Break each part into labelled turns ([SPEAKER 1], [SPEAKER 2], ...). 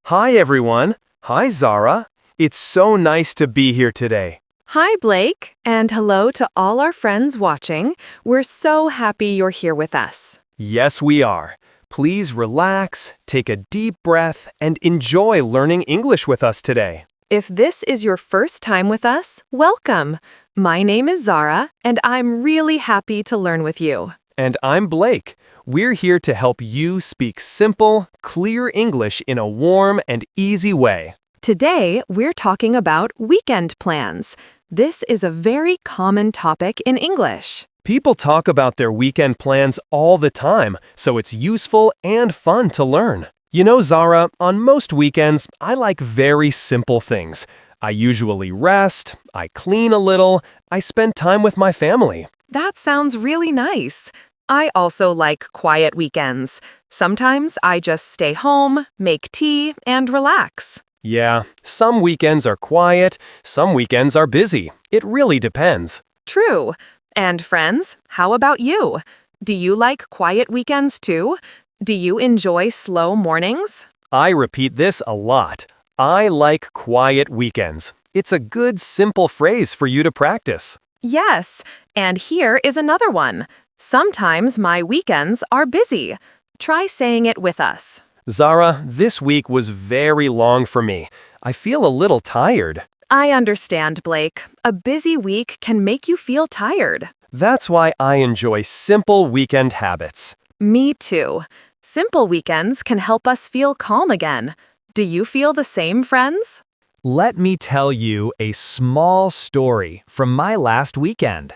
[SPEAKER 1] Hi, everyone. Hi, Zara. It's so nice to be here today.
[SPEAKER 2] Hi, Blake, and hello to all our friends watching. We're so happy you're here with us.
[SPEAKER 1] Yes, we are. Please relax, take a deep breath, and enjoy learning English with us today.
[SPEAKER 2] If this is your first time with us, welcome. My name is Zara, and I'm really happy to learn with you.
[SPEAKER 1] And I'm Blake. We're here to help you speak simple, clear English in a warm and easy way.
[SPEAKER 2] Today, we're talking about weekend plans. This is a very common topic in English.
[SPEAKER 1] People talk about their weekend plans all the time, so it's useful and fun to learn. You know, Zara, on most weekends, I like very simple things. I usually rest, I clean a little, I spend time with my family.
[SPEAKER 2] That sounds really nice. I also like quiet weekends. Sometimes I just stay home, make tea, and relax.
[SPEAKER 1] Yeah, some weekends are quiet, some weekends are busy. It really depends.
[SPEAKER 2] True. And friends, how about you? Do you like quiet weekends too? Do you enjoy slow mornings?
[SPEAKER 1] I repeat this a lot. I like quiet weekends. It's a good, simple phrase for you to practice.
[SPEAKER 2] Yes, and here is another one. Sometimes my weekends are busy. Try saying it with us.
[SPEAKER 1] Zara, this week was very long for me. I feel a little tired.
[SPEAKER 2] I understand, Blake. A busy week can make you feel tired.
[SPEAKER 1] That's why I enjoy simple weekend habits.
[SPEAKER 2] Me too. Simple weekends can help us feel calm again. Do you feel the same, friends?
[SPEAKER 3] Let me tell you a small story from my last weekend.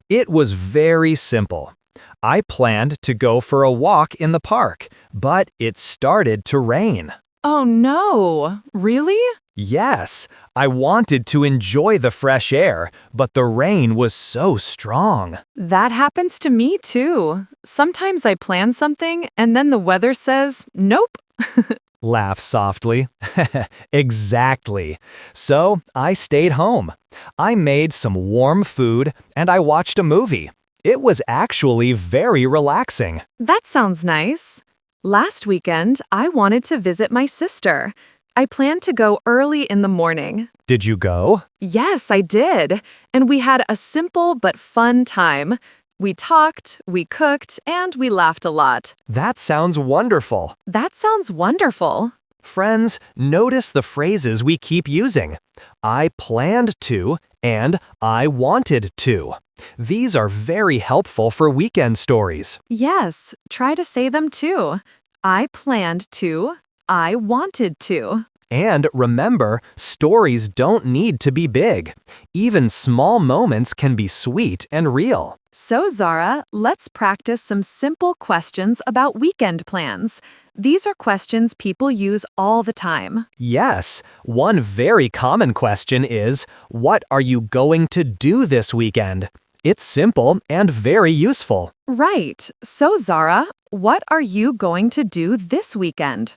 [SPEAKER 3] It was very simple. I planned to go for a walk in the park, but it started to rain.
[SPEAKER 2] Oh no, really?
[SPEAKER 3] Yes, I wanted to enjoy the fresh air, but the rain was so strong.
[SPEAKER 2] That happens to me too. Sometimes I plan something and then the weather says, nope.
[SPEAKER 3] Laugh softly. Exactly. So I stayed home. I made some warm food and I watched a movie. It was actually very relaxing.
[SPEAKER 2] That sounds nice. Last weekend, I wanted to visit my sister. I planned to go early in the morning.
[SPEAKER 3] Did you go?
[SPEAKER 2] Yes, I did. And we had a simple but fun time. We talked, we cooked, and we laughed a lot.
[SPEAKER 3] That sounds wonderful.
[SPEAKER 2] That sounds wonderful.
[SPEAKER 3] Friends, notice the phrases we keep using. I planned to and I wanted to. These are very helpful for weekend stories.
[SPEAKER 2] Yes, try to say them too. I planned to. I wanted to.
[SPEAKER 3] And remember, stories don't need to be big. Even small moments can be sweet and real.
[SPEAKER 2] So, Zara, let's practice some simple questions about weekend plans. These are questions people use all the time.
[SPEAKER 3] Yes, one very common question is, what are you going to do this weekend? It's simple and very useful.
[SPEAKER 2] Right. So, Zara, what are you going to do this weekend?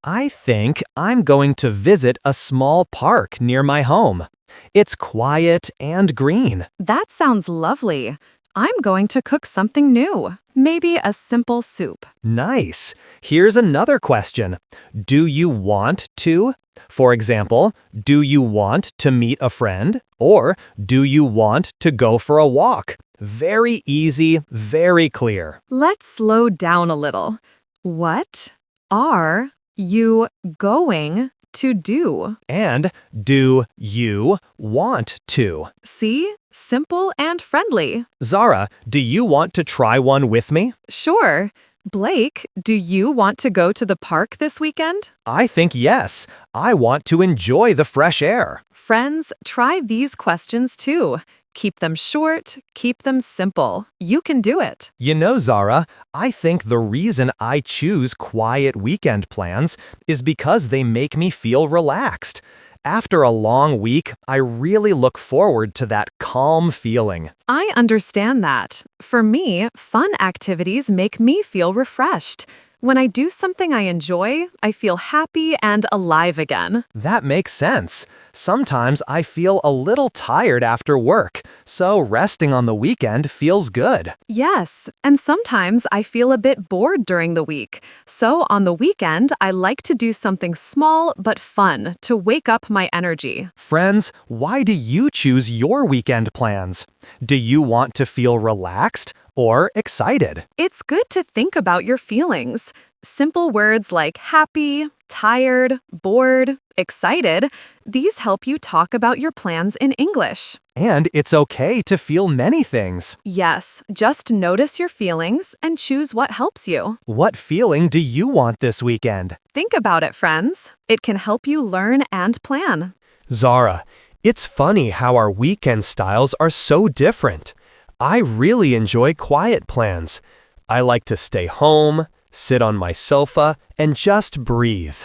[SPEAKER 3] I think I'm going to visit a small park near my home. It's quiet and green.
[SPEAKER 2] That sounds lovely. I'm going to cook something new. Maybe a simple soup.
[SPEAKER 3] Nice. Here's another question. Do you want to? For example, do you want to meet a friend? Or do you want to go for a walk? Very easy, very clear.
[SPEAKER 2] Let's slow down a little. What are you going to do?
[SPEAKER 3] And do you want to?
[SPEAKER 2] See? Simple and friendly.
[SPEAKER 3] Zara, do you want to try one with me?
[SPEAKER 2] Sure. Blake, do you want to go to the park this weekend?
[SPEAKER 3] I think yes. I want to enjoy the fresh air.
[SPEAKER 2] Friends, try these questions too. Keep them short, keep them simple. You can do it.
[SPEAKER 3] You know, Zara, I think the reason I choose quiet weekend plans is because they make me feel relaxed. After a long week, I really look forward to that calm feeling.
[SPEAKER 2] I understand that. For me, fun activities make me feel refreshed. When I do something I enjoy, I feel happy and alive again.
[SPEAKER 3] That makes sense. Sometimes I feel a little tired after work, so resting on the weekend feels good.
[SPEAKER 2] Yes, and sometimes I feel a bit bored during the week. So on the weekend, I like to do something small but fun to wake up my energy.
[SPEAKER 3] Friends, why do you choose your weekend plans? Do you want to feel relaxed or excited?
[SPEAKER 2] It's good to think about your feelings. Simple words like happy, tired, bored, excited, these help you talk about your plans in English.
[SPEAKER 3] And it's okay to feel many things.
[SPEAKER 2] Yes, just notice your feelings and choose what helps you.
[SPEAKER 3] What feeling do you want this weekend?
[SPEAKER 2] Think about it, friends. It can help you learn and plan.
[SPEAKER 1] Zara, it's funny how our weekend styles are so different. I really enjoy quiet plans. I like to stay home, sit on my sofa, and just breathe.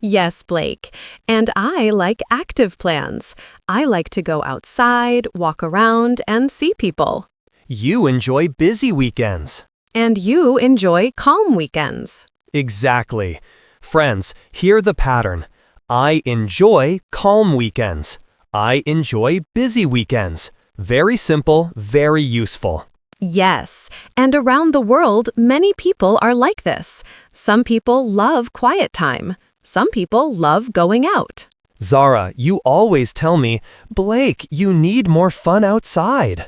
[SPEAKER 2] Yes, Blake. And I like active plans. I like to go outside, walk around, and see people.
[SPEAKER 1] You enjoy busy weekends.
[SPEAKER 2] And you enjoy calm weekends.
[SPEAKER 1] Exactly. Friends, hear the pattern. I enjoy calm weekends. I enjoy busy weekends. Very simple, very useful.
[SPEAKER 2] Yes, and around the world, many people are like this. Some people love quiet time. Some people love going out.
[SPEAKER 1] Zara, you always tell me, Blake, you need more fun outside.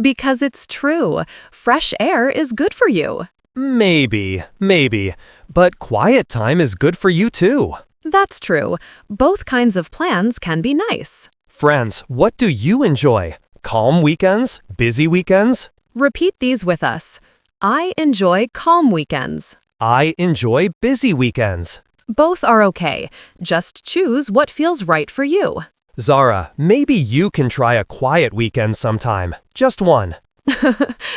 [SPEAKER 2] Because it's true. Fresh air is good for you.
[SPEAKER 1] Maybe. But quiet time is good for you too.
[SPEAKER 2] That's true. Both kinds of plans can be nice.
[SPEAKER 1] Friends, what do you enjoy? Calm weekends? Busy weekends?
[SPEAKER 2] Repeat these with us. I enjoy calm weekends.
[SPEAKER 1] I enjoy busy weekends.
[SPEAKER 2] Both are okay. Just choose what feels right for you.
[SPEAKER 1] Zara, maybe you can try a quiet weekend sometime. Just one.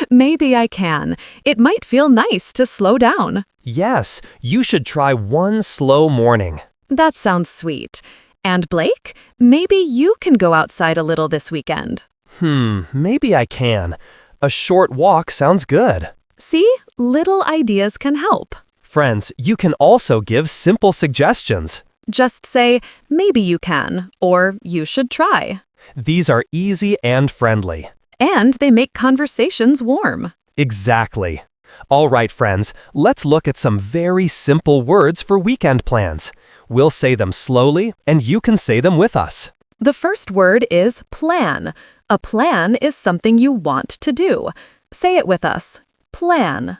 [SPEAKER 2] Maybe I can. It might feel nice to slow down.
[SPEAKER 1] Yes, you should try one slow morning.
[SPEAKER 2] That sounds sweet. And Blake, maybe you can go outside a little this weekend.
[SPEAKER 1] Maybe I can. A short walk sounds good.
[SPEAKER 2] See, little ideas can help.
[SPEAKER 1] Friends, you can also give simple suggestions.
[SPEAKER 2] Just say, maybe you can, or you should try.
[SPEAKER 1] These are easy and friendly.
[SPEAKER 2] And they make conversations warm.
[SPEAKER 1] Exactly. All right, friends, let's look at some very simple words for weekend plans. We'll say them slowly, and you can say them with us.
[SPEAKER 2] The first word is plan. A plan is something you want to do. Say it with us. Plan.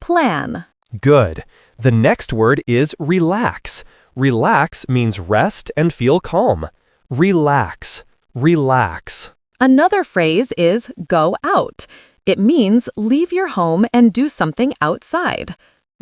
[SPEAKER 2] Plan.
[SPEAKER 1] Good. The next word is relax. Relax means rest and feel calm. Relax. Relax.
[SPEAKER 2] Another phrase is go out. It means leave your home and do something outside.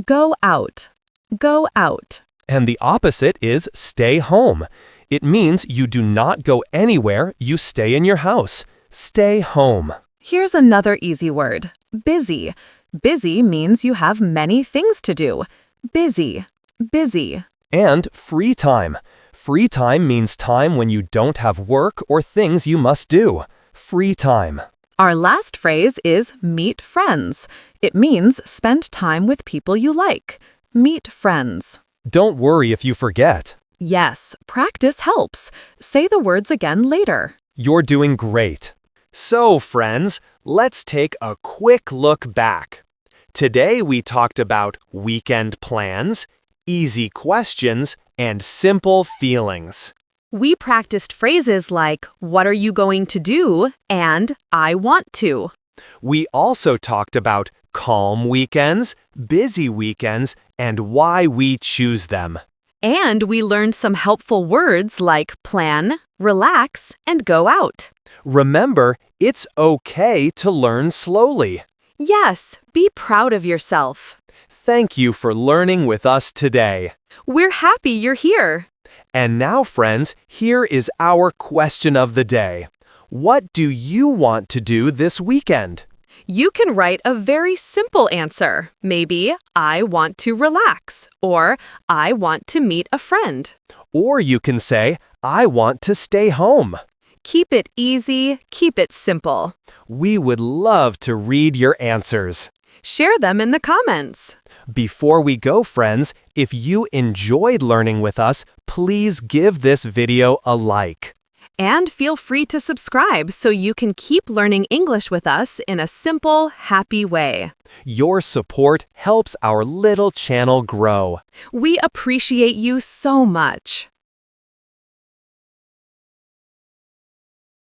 [SPEAKER 2] Go out. Go out.
[SPEAKER 1] And the opposite is stay home. It means you do not go anywhere, you stay in your house. Stay home.
[SPEAKER 2] Here's another easy word. Busy. Busy means you have many things to do. Busy. Busy.
[SPEAKER 1] And free time. Free time means time when you don't have work or things you must do. Free time.
[SPEAKER 2] Our last phrase is meet friends. It means spend time with people you like. Meet friends.
[SPEAKER 1] Don't worry if you forget.
[SPEAKER 2] Yes, practice helps. Say the words again later.
[SPEAKER 1] You're doing great. So, friends, let's take a quick look back. Today we talked about weekend plans, easy questions, and simple feelings.
[SPEAKER 2] We practiced phrases like, what are you going to do? And I want to.
[SPEAKER 1] We also talked about calm weekends, busy weekends, and why we choose them.
[SPEAKER 2] And we learned some helpful words like plan, relax, and go out.
[SPEAKER 1] Remember, it's okay to learn slowly.
[SPEAKER 2] Yes, be proud of yourself.
[SPEAKER 1] Thank you for learning with us today.
[SPEAKER 2] We're happy you're here.
[SPEAKER 1] And now, friends, here is our question of the day. What do you want to do this weekend?
[SPEAKER 2] You can write a very simple answer. Maybe, I want to relax, or I want to meet a friend.
[SPEAKER 1] Or you can say, I want to stay home.
[SPEAKER 2] Keep it easy, keep it simple.
[SPEAKER 1] We would love to read your answers.
[SPEAKER 2] Share them in the comments.
[SPEAKER 1] Before we go, friends, if you enjoyed learning with us, please give this video a like.
[SPEAKER 2] And feel free to subscribe so you can keep learning English with us in a simple, happy way.
[SPEAKER 1] Your support helps our little channel grow.
[SPEAKER 2] We appreciate you so much.